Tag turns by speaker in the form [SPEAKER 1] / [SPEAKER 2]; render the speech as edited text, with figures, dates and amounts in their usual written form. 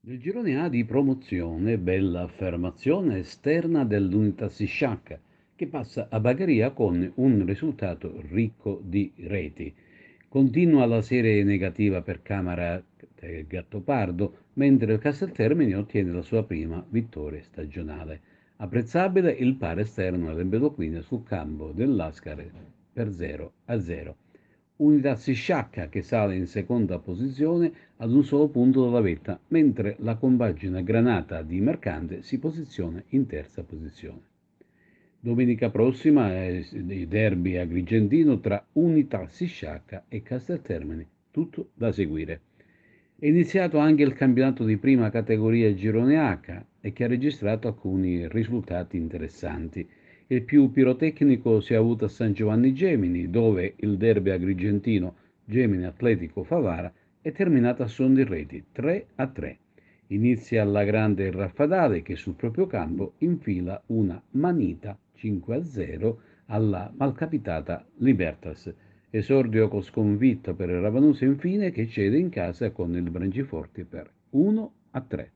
[SPEAKER 1] Nel girone A di promozione, bella affermazione esterna dell'unità si sciacca, che passa a Bagheria con un risultato ricco di reti. Continua la serie negativa per Camara Gattopardo, mentre il Casteltermini ottiene la sua prima vittoria stagionale. Apprezzabile il paro esterno all'Empedoclina sul campo dell'Ascari per 0-0. Unità si sciacca che sale in seconda posizione ad un solo punto dalla vetta, mentre la compagine Granata di Mercante si posiziona in terza posizione. Domenica prossima è il derby agrigentino tra Unità Sisciacca e Casteltermini, tutto da seguire. È iniziato anche il campionato di prima categoria Girone H e che ha registrato alcuni risultati interessanti. Il più pirotecnico si è avuto a San Giovanni Gemini, dove il derby agrigentino Gemini Atletico Favara è terminato a son di reti 3-3. Inizia alla grande il Raffadale che sul proprio campo infila una manita 5-0 alla malcapitata Libertas. Esordio con sconfitta per il Ravanusa infine che cede in casa con il Branciforte per 1-3.